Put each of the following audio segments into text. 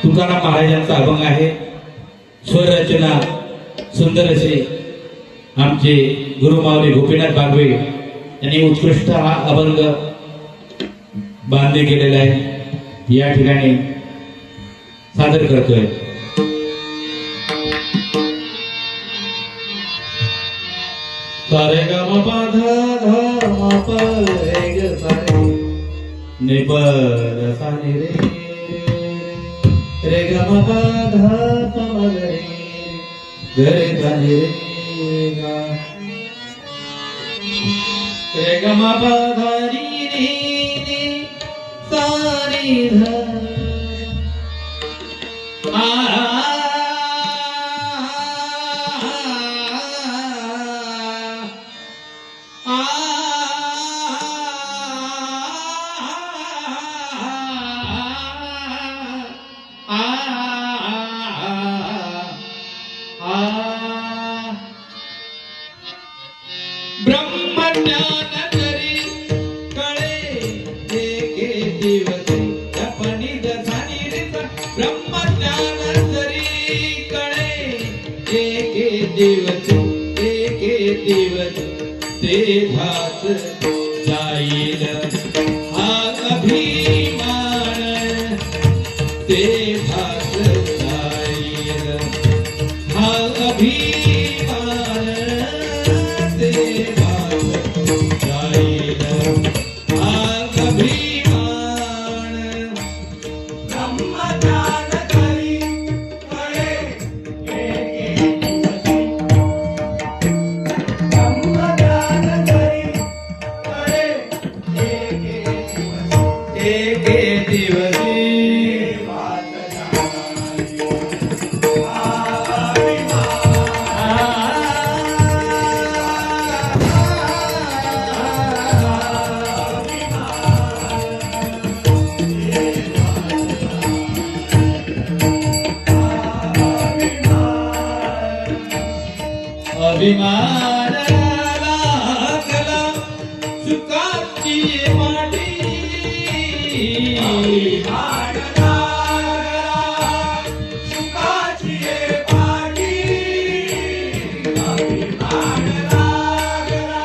तुकाराम महाराजांचा अभंग आहे. स्वररचना सुंदर असे आमचे गुरुमाऊली गोपीनाथ बागवे यांनी उत्कृष्ट हा अभंग बांधले केलेला आहे. या ठिकाणी सादर करतोय. सारे ग म प ध ध म प रे ग सा रे नि प ध सा नि रे रे ग म प ध प म ग रे ग नि रे ग रे ग म प ध नि रे सा नि ध ब्रह्मज्ञान जरी कळे एके दिवसी जपणी दसानी रित ब्रह्मज्ञान जरी कळे एके दिवसी तेव्हाच जाईल हा अभिमान तेव्हाच जाईल हा अभिमान तेव्हाच जाईल हा अभिमान ब्रह्मज्ञान जरी कळे एके दिवसी ब्रह्मज्ञान जरी कळे एके दिवसी अभिमान लागला सुखाची माटी अभिमान लागला सुखाची माटी अभिमान लागला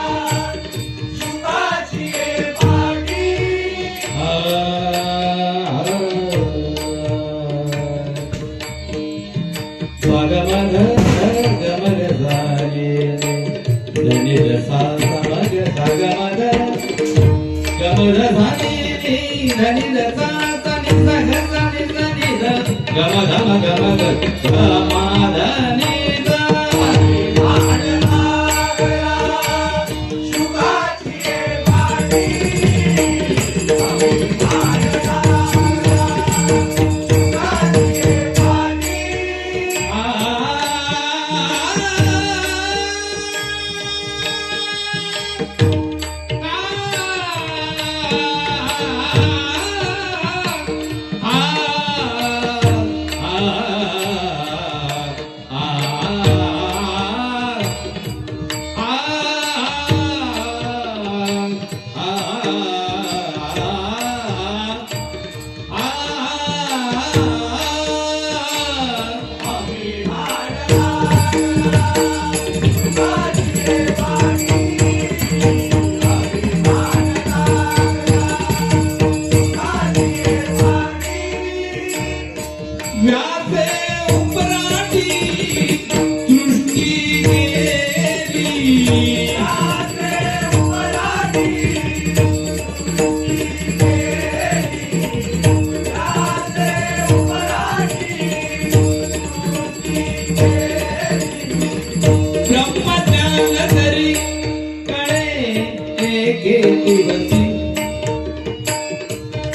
सुखाची माटी स्वागमग गमग धनी रसा समग सगमग गमग धनी धनी रसा सनि सग सनि सनि ध गम धम गमग गमाधनि ध अभिमान लागला सुखाची माटी अभिमान लागला सुखाची माटी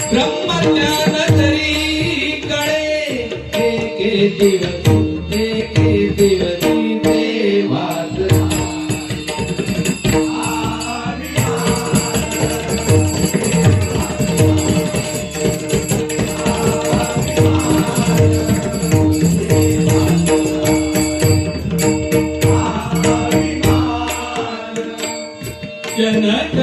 ब्रह्मज्ञान जरी कळे एके दिवसी तेव्हाच जनक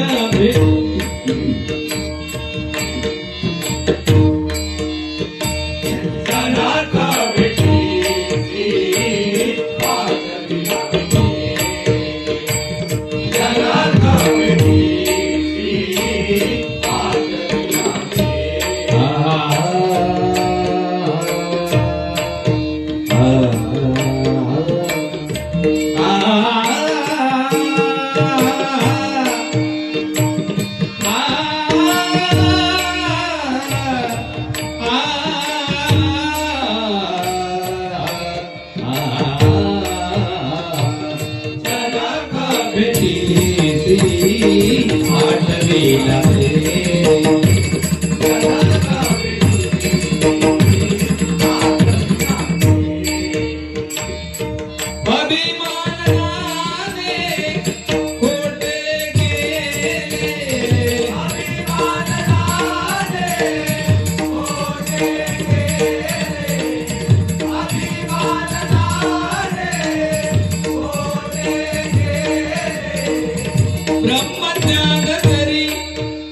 ब्रह्मज्ञान तरी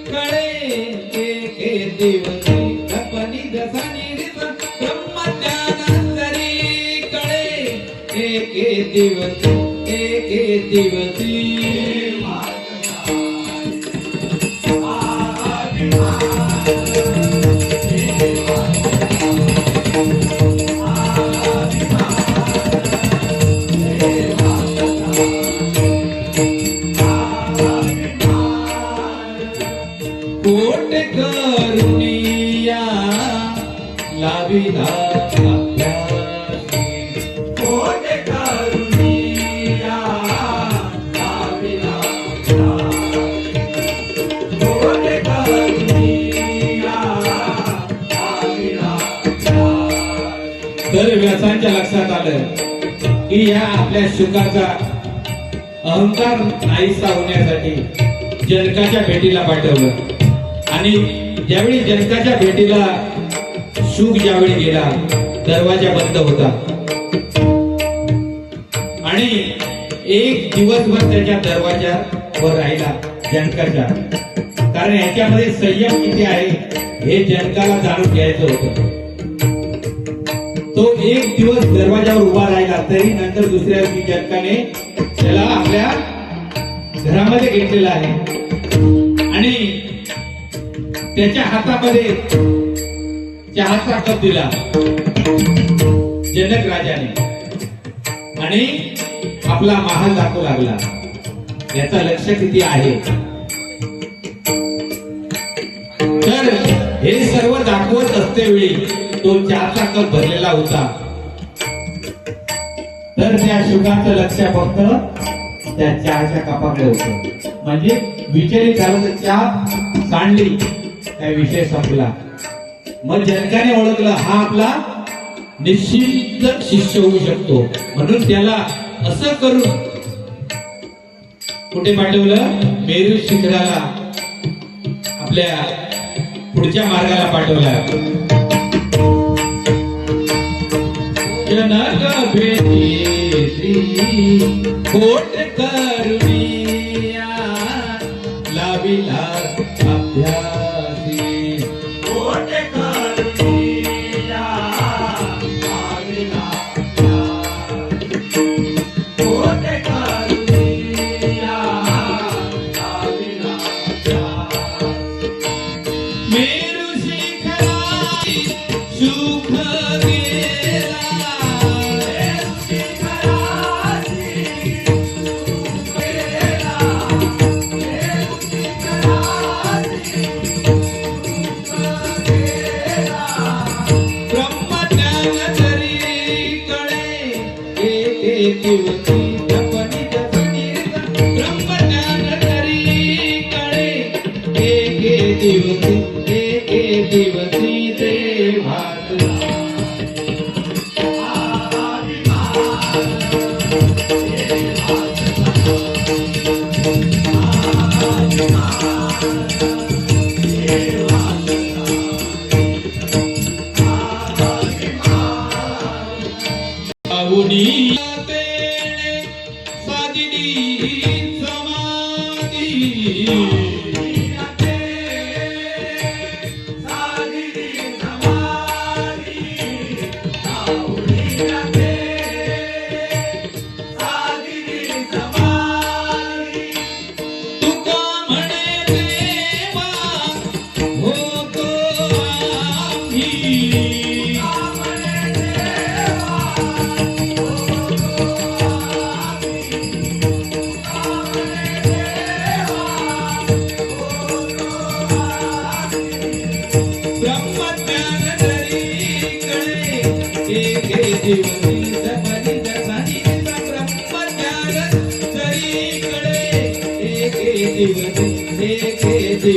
कळे एके दिवसी तपनी दसनी ब्रह्मज्ञान तरी कळे एके दिवसी कोट करुणिया लाविला अभ्यासी कोट करुणिया लाविला कोट करुणिया लाविला. तर व्यासांच्या लक्षात आलं की या आपल्या शुकाचा अहंकार नाहीसा होण्यासाठी जनकाच्या भेटीला पाठवलं. आणि ज्यावेळी जनकाच्या भेटीला शुक ज्यावेळी गेला दरवाजा बंद होता आणि एक दिवसभर त्याच्या दरवाजावर राहिला जनकाच्या. कारण याच्यामध्ये संयम किती आहे हे जनकाला जाणून घ्यायचं होतं. तो एक दिवस दरवाजावर उभा राहिला तरी नंतर दुसऱ्या दिवशी जनकाने त्याला आपल्या घरामध्ये घेतलेला आहे आणि त्याच्या हातामध्ये चहाचा कप दिला जनक राजाने आणि आपला महाल दाखवू लागला. याचा लक्ष किती आहे. तर हे सर्व दाखवत असतेवेळी तो चहाचा कप भरलेला होता. तर त्या शुकाचं लक्ष फक्त त्या चहाच्या कपाकडे होतं. म्हणजे विचलित झालं तर चहा सांडली काय विषय संपला. मग जनकाने ओळखलं हा आपला निश्चित शिष्य होऊ शकतो. म्हणून त्याला असं करून कुठे पाठवलं मेरू शिखराला आपल्या पुढच्या मार्गाला पाठवला. जनक भेटी कोट करुणिया लाविला अभ्यासी कोट करुणिया लाविला कोट करुणिया लाविला मेरू शिखराची सुख गेला मेरू शिखराची सुख गेला मेरू शिखराची ब्रह्मज्ञान तरी कळे एके दिवसी तपनी दसनी ब्रह्मज्ञान तरी कळे एके दिवसी देवास साधिनी समाधी तुका म्हणे देवा होतो आम्ही ब्रह्मज्ञान तरी कळे एके दिवसी तपनी दसनी ब्रह्मज्ञान तरी कळे एके दिवसी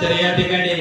तर या ठिकाणी